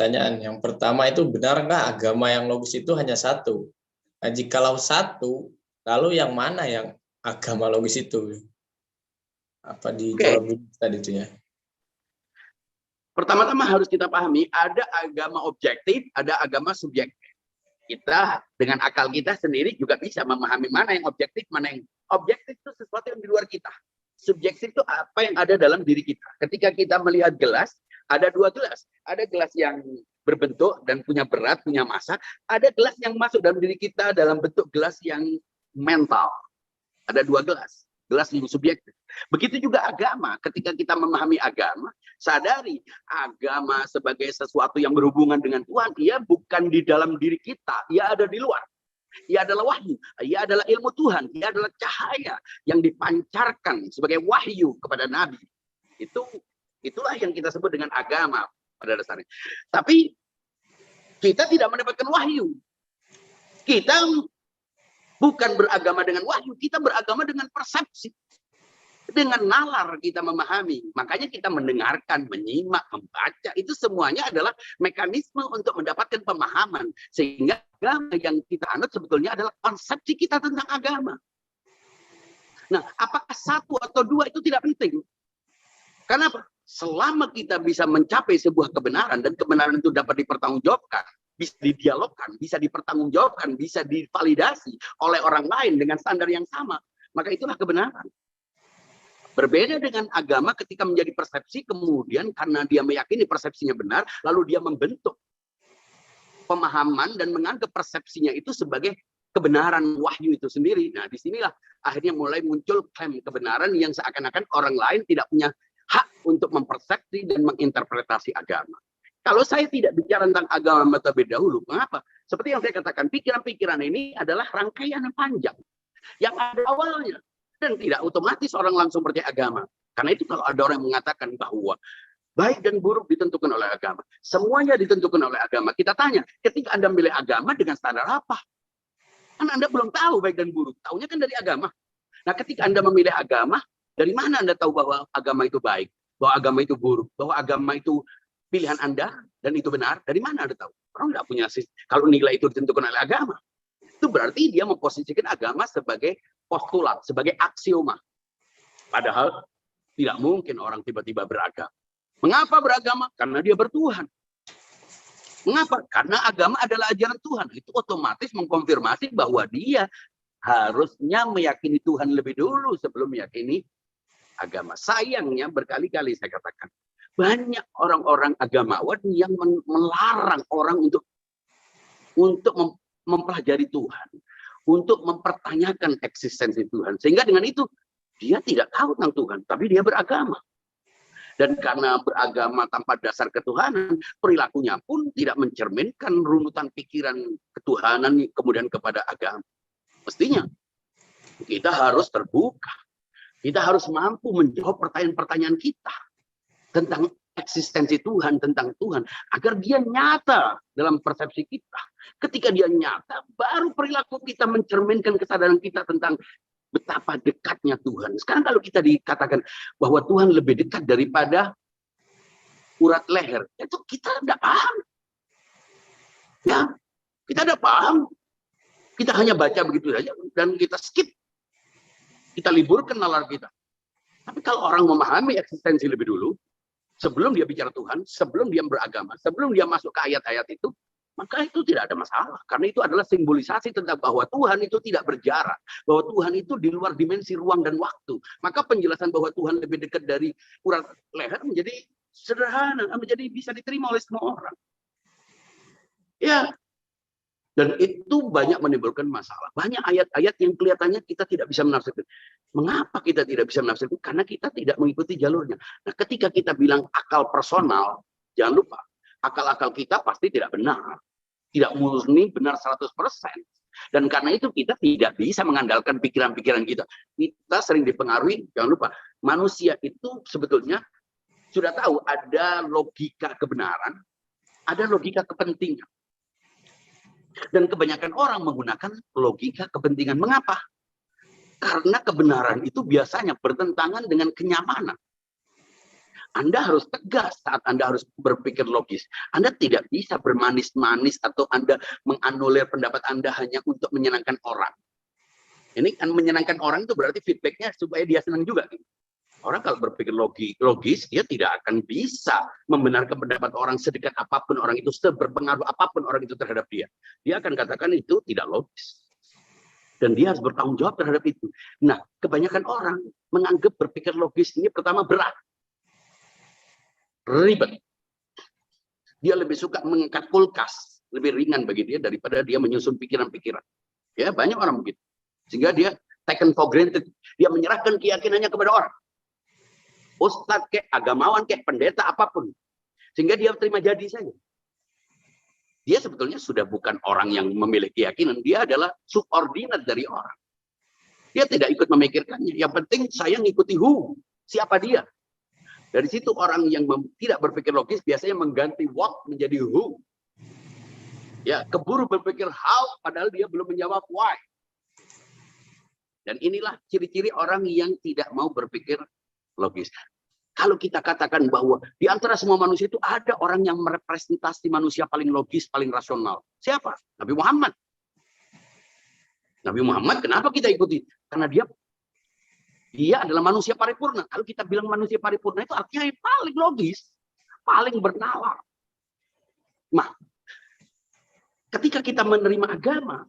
pertanyaan. Yang pertama itu, benarkah agama yang logis itu hanya satu? Nah, jikalau satu, lalu yang mana yang agama logis itu? Apa dijawab dulu tadi itu ya? Pertama-tama harus kita pahami, ada agama objektif, ada agama subjektif. Kita dengan akal kita sendiri juga bisa memahami mana yang objektif, mana yang objektif itu sesuatu yang di luar kita. Subjektif itu apa yang ada dalam diri kita. Ketika kita melihat gelas, ada dua gelas. Ada gelas yang berbentuk dan punya berat, punya massa. Ada gelas yang masuk dalam diri kita dalam bentuk gelas yang mental. Ada dua gelas. Gelas yang subjektif. Begitu juga agama. Ketika kita memahami agama, sadari agama sebagai sesuatu yang berhubungan dengan Tuhan, ia bukan di dalam diri kita, ia ada di luar. Ia adalah wahyu, ia adalah ilmu Tuhan, ia adalah cahaya yang dipancarkan sebagai wahyu kepada Nabi. Itulah yang kita sebut dengan agama pada dasarnya. Tapi kita tidak mendapatkan wahyu. Kita bukan beragama dengan wahyu, kita beragama dengan persepsi. Dengan nalar kita memahami. Makanya kita mendengarkan, menyimak, membaca. Itu semuanya adalah mekanisme untuk mendapatkan pemahaman. Sehingga agama yang kita anut sebetulnya adalah konsepsi kita tentang agama. Nah, apakah satu atau dua itu tidak penting. Kenapa? Selama kita bisa mencapai sebuah kebenaran, dan kebenaran itu dapat dipertanggungjawabkan, bisa didialogkan, bisa dipertanggungjawabkan, bisa divalidasi oleh orang lain dengan standar yang sama, maka itulah kebenaran. Berbeda dengan agama ketika menjadi persepsi, kemudian karena dia meyakini persepsinya benar, lalu dia membentuk pemahaman dan menganggap persepsinya itu sebagai kebenaran wahyu itu sendiri. Nah, disinilah akhirnya mulai muncul klaim kebenaran yang seakan-akan orang lain tidak punya hak untuk mempersepsi dan menginterpretasi agama. Kalau saya tidak bicara tentang agama terlebih dahulu, mengapa? Seperti yang saya katakan, pikiran-pikiran ini adalah rangkaian yang panjang, yang ada awalnya. Dan tidak otomatis orang langsung percaya agama. Karena itu kalau ada orang yang mengatakan bahwa baik dan buruk ditentukan oleh agama, semuanya ditentukan oleh agama. Kita tanya, ketika Anda memilih agama dengan standar apa? Kan Anda belum tahu baik dan buruk. Taunya kan dari agama. Nah, ketika Anda memilih agama, dari mana Anda tahu bahwa agama itu baik? Bahwa agama itu buruk? Bahwa agama itu pilihan Anda dan itu benar? Dari mana Anda tahu? Orang tidak punya sih. Kalau nilai itu ditentukan oleh agama, itu berarti dia memposisikan agama sebagai postulat, sebagai aksioma. Padahal tidak mungkin orang tiba-tiba beragama. Mengapa beragama? Karena dia bertuhan. Mengapa? Karena agama adalah ajaran Tuhan. Itu otomatis mengkonfirmasi bahwa dia harusnya meyakini Tuhan lebih dulu sebelum meyakini agama. Sayangnya berkali-kali saya katakan, banyak orang-orang agamawan yang melarang orang untuk mempelajari Tuhan, untuk mempertanyakan eksistensi Tuhan. Sehingga dengan itu, dia tidak tahu tentang Tuhan, tapi dia beragama. Dan karena beragama tanpa dasar ketuhanan, perilakunya pun tidak mencerminkan runutan pikiran ketuhanan kemudian kepada agama. Mestinya, kita harus terbuka. Kita harus mampu menjawab pertanyaan-pertanyaan kita tentang eksistensi Tuhan, tentang Tuhan, agar dia nyata dalam persepsi kita. Ketika dia nyata, baru perilaku kita mencerminkan kesadaran kita tentang betapa dekatnya Tuhan. Sekarang kalau kita dikatakan bahwa Tuhan lebih dekat daripada urat leher, itu kita tidak paham. Ya, kita tidak paham. Kita hanya baca begitu saja dan kita skip. Kita liburkan nalar kita. Tapi kalau orang memahami eksistensi lebih dulu, sebelum dia bicara Tuhan, sebelum dia beragama, sebelum dia masuk ke ayat-ayat itu, maka itu tidak ada masalah. Karena itu adalah simbolisasi tentang bahwa Tuhan itu tidak berjarak. Bahwa Tuhan itu di luar dimensi ruang dan waktu. Maka penjelasan bahwa Tuhan lebih dekat dari urat leher menjadi sederhana, menjadi bisa diterima oleh semua orang. Ya. Dan itu banyak menimbulkan masalah. Banyak ayat-ayat yang kelihatannya kita tidak bisa menafsirkan. Mengapa kita tidak bisa menafsirkan? Karena kita tidak mengikuti jalurnya. Nah, ketika kita bilang akal personal, jangan lupa, akal-akal kita pasti tidak benar. Tidak murni benar 100%. Dan karena itu kita tidak bisa mengandalkan pikiran-pikiran kita. Kita sering dipengaruhi, jangan lupa, manusia itu sebetulnya sudah tahu ada logika kebenaran, ada logika kepentingan. Dan kebanyakan orang menggunakan logika kepentingan. Mengapa? Karena kebenaran itu biasanya bertentangan dengan kenyamanan. Anda harus tegas saat Anda harus berpikir logis. Anda tidak bisa bermanis-manis atau Anda menganulir pendapat Anda hanya untuk menyenangkan orang. Ini kan menyenangkan orang itu berarti feedbacknya supaya dia senang juga. Orang kalau berpikir logis, dia tidak akan bisa membenarkan pendapat orang sedekat apapun orang itu, seberpengaruh apapun orang itu terhadap dia. Dia akan katakan itu tidak logis. Dan dia harus bertanggung jawab terhadap itu. Nah, kebanyakan orang menganggap berpikir logis ini pertama berat. Ribet. Dia lebih suka mengangkat kulkas, lebih ringan bagi dia daripada dia menyusun pikiran-pikiran. Ya, banyak orang begitu. Sehingga dia taken for granted. Dia menyerahkan keyakinannya kepada orang. Ustadz kayak agamawan kayak pendeta apapun. Sehingga dia terima jadi saja. Dia sebetulnya sudah bukan orang yang memilih keyakinan, dia adalah subordinat dari orang. Dia tidak ikut memikirkannya. Yang penting saya ngikuti siapa dia. Dari situ orang yang tidak berpikir logis biasanya mengganti what menjadi who. Ya, keburu berpikir how padahal dia belum menjawab why. Dan inilah ciri-ciri orang yang tidak mau berpikir logis. Kalau kita katakan bahwa di antara semua manusia itu ada orang yang merepresentasi manusia paling logis, paling rasional. Siapa? Nabi Muhammad. Nabi Muhammad kenapa kita ikuti? Karena dia adalah manusia paripurna. Kalau kita bilang manusia paripurna itu artinya yang paling logis, paling bernalar. Nah, ketika kita menerima agama,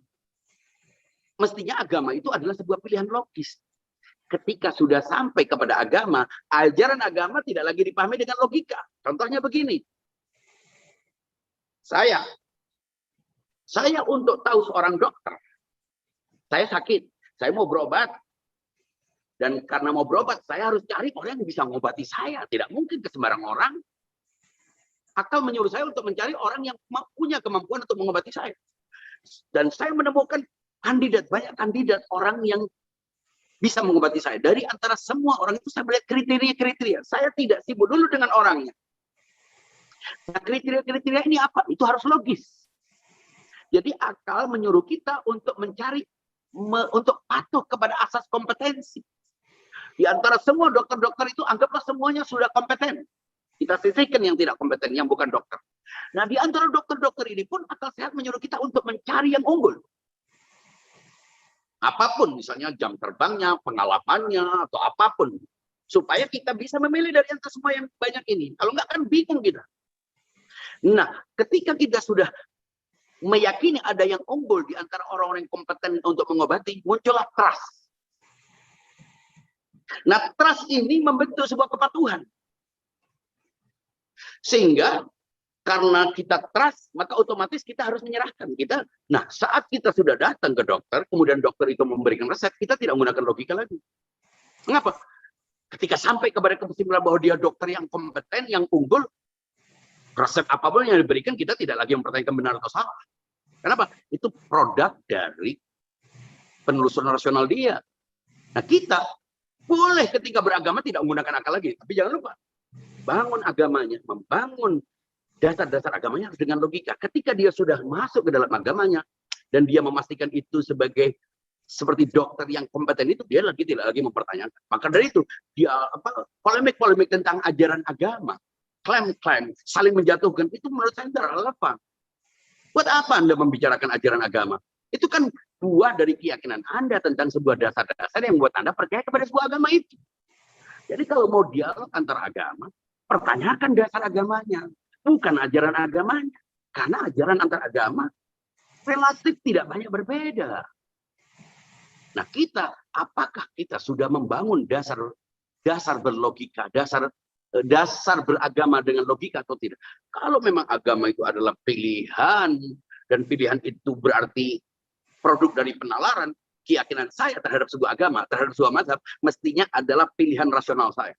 mestinya agama itu adalah sebuah pilihan logis. Ketika sudah sampai kepada agama, ajaran agama tidak lagi dipahami dengan logika. Contohnya begini. Saya untuk tahu seorang dokter, saya sakit, saya mau berobat. Dan karena mau berobat, saya harus cari orang yang bisa mengobati saya. Tidak mungkin ke sembarang orang. Akal menyuruh saya untuk mencari orang yang punya kemampuan untuk mengobati saya. Dan saya menemukan banyak kandidat orang yang bisa mengobati saya. Dari antara semua orang itu saya melihat kriteria-kriteria. Saya tidak sibuk dulu dengan orangnya. Nah, kriteria-kriteria ini apa? Itu harus logis. Jadi akal menyuruh kita untuk mencari, untuk patuh kepada asas kompetensi. Di antara semua dokter-dokter itu anggaplah semuanya sudah kompeten. Kita sisihkan yang tidak kompeten, yang bukan dokter. Nah, di antara dokter-dokter ini pun akal sehat menyuruh kita untuk mencari yang unggul. Apapun, misalnya jam terbangnya, pengalamannya, atau apapun. Supaya kita bisa memilih dari antara semua yang banyak ini. Kalau enggak kan bingung kita. Nah, ketika kita sudah meyakini ada yang unggul di antara orang-orang yang kompeten untuk mengobati, muncullah trust. Nah, trust ini membentuk sebuah kepatuhan. Sehingga karena kita trust, maka otomatis kita harus menyerahkan. Nah, saat kita sudah datang ke dokter, kemudian dokter itu memberikan resep, kita tidak menggunakan logika lagi. Mengapa? Ketika sampai kepada kesimpulan bahwa dia dokter yang kompeten, yang unggul, resep apapun yang diberikan, kita tidak lagi mempertanyakan benar atau salah. Kenapa? Itu produk dari penelusuran rasional dia. Nah, kita boleh ketika beragama tidak menggunakan akal lagi. Tapi jangan lupa, bangun agamanya, membangun dasar-dasar agamanya harus dengan logika. Ketika dia sudah masuk ke dalam agamanya, dan dia memastikan itu sebagai seperti dokter yang kompeten itu, dia tidak lagi mempertanyakan. Maka dari itu, dia polemik-polemik tentang ajaran agama, klaim-klaim, saling menjatuhkan, itu menurut saya tidak relevan. Buat apa Anda membicarakan ajaran agama? Itu kan buah dari keyakinan Anda tentang sebuah dasar-dasar yang membuat Anda percaya kepada sebuah agama itu. Jadi kalau mau dialog antar agama, pertanyakan dasar agamanya, bukan ajaran agamanya. Karena ajaran antar agama relatif tidak banyak berbeda. Nah, apakah kita sudah membangun dasar berlogika, dasar beragama dengan logika atau tidak? Kalau memang agama itu adalah pilihan, dan pilihan itu berarti produk dari penalaran, keyakinan saya terhadap sebuah agama, terhadap sebuah mazhab, mestinya adalah pilihan rasional saya.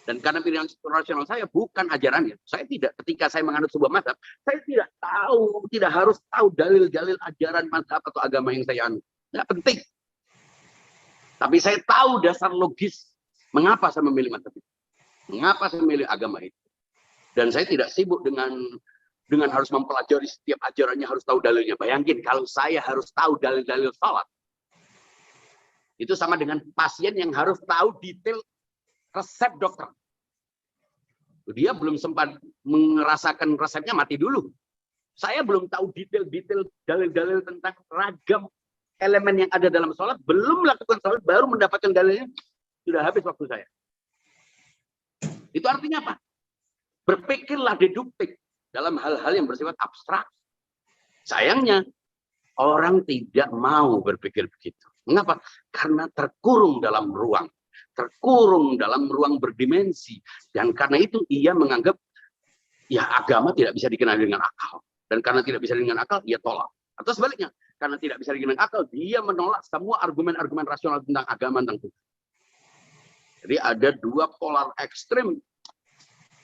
Dan karena pilihan rasional saya bukan ajarannya, saya tidak, ketika saya menganut sebuah mazhab, saya tidak harus tahu dalil-dalil ajaran mazhab atau agama yang saya anut. Nggak penting. Tapi saya tahu dasar logis mengapa saya memilih mazhab itu. Mengapa saya memilih agama itu. Dan saya tidak sibuk dengan harus mempelajari setiap ajarannya, harus tahu dalilnya. Bayangin kalau saya harus tahu dalil-dalil salat. Itu sama dengan pasien yang harus tahu detail resep dokter. Dia belum sempat merasakan resepnya, mati dulu. Saya belum tahu detail-detail, dalil-dalil tentang ragam elemen yang ada dalam sholat, belum melakukan sholat, baru mendapatkan dalilnya, sudah habis waktu saya. Itu artinya apa? Berpikirlah deduktif dalam hal-hal yang bersifat abstrak. Sayangnya, orang tidak mau berpikir begitu. Mengapa? Karena terkurung dalam ruang. Terkurung dalam ruang berdimensi. Dan karena itu ia menganggap, ya agama tidak bisa dikenal dengan akal. Dan karena tidak bisa dengan akal, ia tolak. Atau sebaliknya, karena tidak bisa dengan akal, dia menolak semua argumen-argumen rasional tentang agama tentang Tuhan. Jadi ada dua polar ekstrem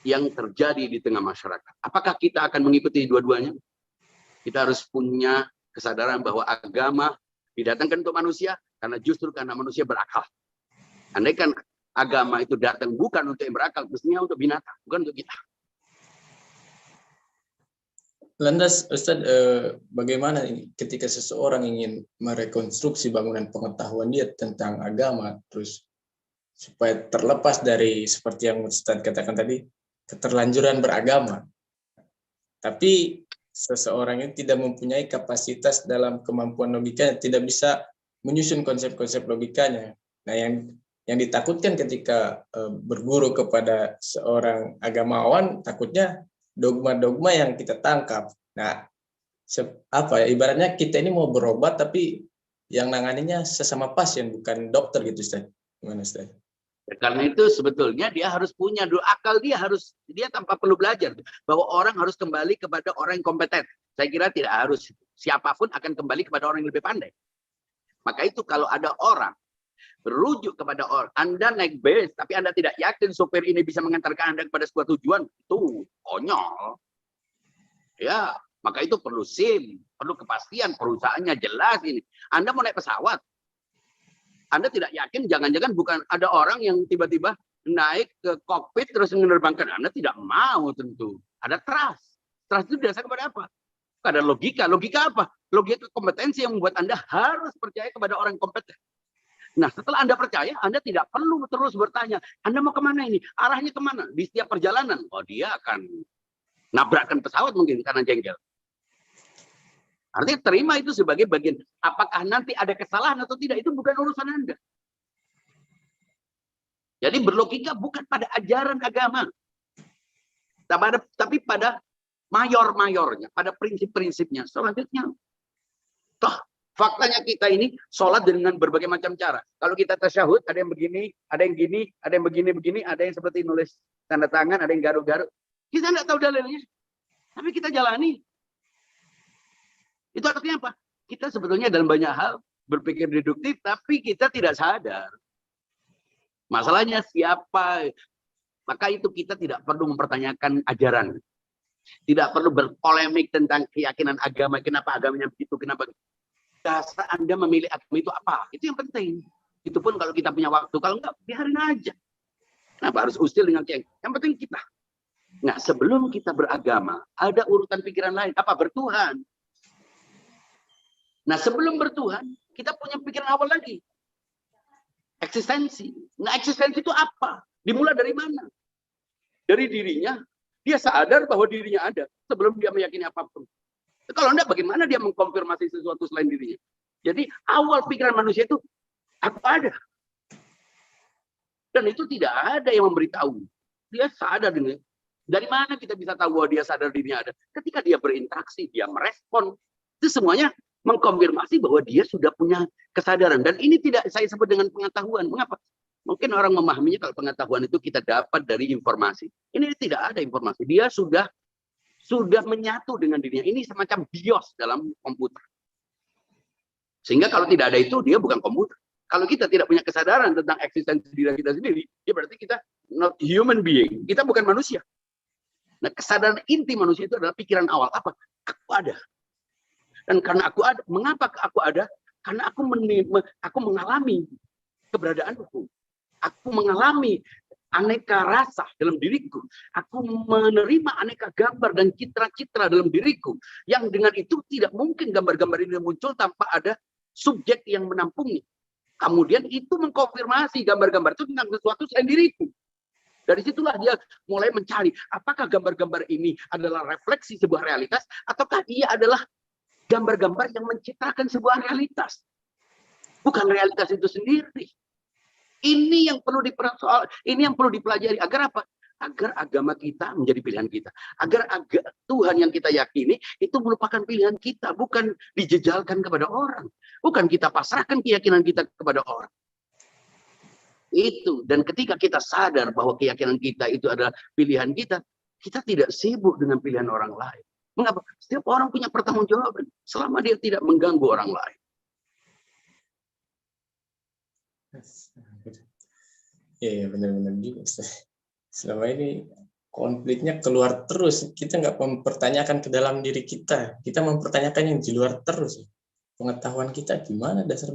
yang terjadi di tengah masyarakat. Apakah kita akan mengikuti dua-duanya? Kita harus punya kesadaran bahwa agama didatangkan untuk manusia, karena justru karena manusia berakal. Andaikan agama itu datang bukan untuk yang berakal, mestinya untuk binatang, bukan untuk kita. Lantas, Ustadz, bagaimana ketika seseorang ingin merekonstruksi bangunan pengetahuan dia tentang agama, terus supaya terlepas dari seperti yang Ustadz katakan tadi, keterlanjuran beragama. Tapi seseorang itu tidak mempunyai kapasitas dalam kemampuan logikanya, tidak bisa menyusun konsep-konsep logikanya. Nah, yang ditakutkan ketika berguru kepada seorang agamawan, takutnya dogma-dogma yang kita tangkap. Nah, ibaratnya kita ini mau berobat tapi yang nanganinya sesama pasien, bukan dokter gitu, Ustaz. Gimana, Ustaz? Karena itu sebetulnya dia harus punya dulu akal, dia tanpa perlu belajar bahwa orang harus kembali kepada orang yang kompeten. Saya kira tidak harus, siapapun akan kembali kepada orang yang lebih pandai. Maka itu kalau ada orang berujuk kepada orang, Anda naik bus tapi Anda tidak yakin sopir ini bisa mengantarkan Anda kepada sebuah tujuan, itu konyol. Ya, maka itu perlu SIM, perlu kepastian perusahaannya jelas ini. Anda mau naik pesawat, Anda tidak yakin, jangan-jangan bukan ada orang yang tiba-tiba naik ke kokpit terus menerbangkan. Anda tidak mau tentu. Ada trust. Trust itu dasar kepada apa? Ada logika. Logika apa? Logika kompetensi yang membuat Anda harus percaya kepada orang kompeten. Nah, setelah Anda percaya, Anda tidak perlu terus bertanya, Anda mau kemana ini? Arahnya kemana? Di setiap perjalanan. Oh, dia akan nabrakkan pesawat mungkin karena jengkel. Artinya terima itu sebagai bagian. Apakah nanti ada kesalahan atau tidak, itu bukan urusan Anda. Jadi berlogika bukan pada ajaran agama. Tapi pada mayor-mayornya, pada prinsip-prinsipnya. Selanjutnya, toh faktanya kita ini sholat dengan berbagai macam cara. Kalau kita tasyahud, ada yang begini, ada yang gini, ada yang begini-begini, ada yang seperti nulis tanda tangan, ada yang garuk-garuk. Kita tidak tahu dalilnya, tapi kita jalani. Itu artinya apa? Kita sebetulnya dalam banyak hal berpikir deduktif, tapi kita tidak sadar. Masalahnya siapa? Maka itu kita tidak perlu mempertanyakan ajaran. Tidak perlu berpolemik tentang keyakinan agama, kenapa agamanya begitu, kenapa. Dasar Anda memilih agama itu apa? Itu yang penting. Itu pun kalau kita punya waktu. Kalau enggak, biarin aja. Kenapa harus usil dengan yang penting kita. Nah, sebelum kita beragama, ada urutan pikiran lain. Apa? Bertuhan. Nah, sebelum bertuhan, kita punya pikiran awal lagi. Eksistensi. Nah, eksistensi itu apa? Dimulai dari mana? Dari dirinya. Dia sadar bahwa dirinya ada sebelum dia meyakini apapun. Kalau enggak, bagaimana dia mengkonfirmasi sesuatu selain dirinya? Jadi, awal pikiran manusia itu, aku ada. Dan itu tidak ada yang memberitahu. Dia sadar dirinya. Dari mana kita bisa tahu bahwa dia sadar dirinya ada? Ketika dia berinteraksi, dia merespon. Itu semuanya mengkonfirmasi bahwa dia sudah punya kesadaran. Dan ini tidak saya sebut dengan pengetahuan. Mengapa? Mungkin orang memahaminya kalau pengetahuan itu kita dapat dari informasi. Ini tidak ada informasi. Dia sudah menyatu dengan dirinya. Ini semacam BIOS dalam komputer. Sehingga kalau tidak ada itu, dia bukan komputer. Kalau kita tidak punya kesadaran tentang eksistensi diri kita sendiri, ya berarti kita not human being. Kita bukan manusia. Nah, kesadaran inti manusia itu adalah pikiran awal. Apa? Aku ada. Dan karena aku ada, mengapa aku ada? Karena aku mengalami keberadaanku. Aku mengalami aneka rasa dalam diriku. Aku menerima aneka gambar dan citra-citra dalam diriku. Yang dengan itu tidak mungkin gambar-gambar ini muncul tanpa ada subjek yang menampungnya. Kemudian itu mengkonfirmasi gambar-gambar itu tentang sesuatu selain diriku. Dari situlah dia mulai mencari apakah gambar-gambar ini adalah refleksi sebuah realitas ataukah dia adalah gambar-gambar yang menciptakan sebuah realitas. Bukan realitas itu sendiri. Ini yang perlu ini yang perlu dipelajari agar apa? Agar agama kita menjadi pilihan kita. Agar Tuhan yang kita yakini itu merupakan pilihan kita, bukan dijejalkan kepada orang. Bukan kita pasrahkan keyakinan kita kepada orang. Itu, dan ketika kita sadar bahwa keyakinan kita itu adalah pilihan kita, kita tidak sibuk dengan pilihan orang lain. Mengapa? Setiap orang punya pertanggungjawaban selama dia tidak mengganggu orang lain. Iya, benar-benar juga. Selama ini konfliknya keluar terus. Kita nggak mempertanyakan ke dalam diri kita. Kita mempertanyakan yang di luar terus. Pengetahuan kita gimana dasar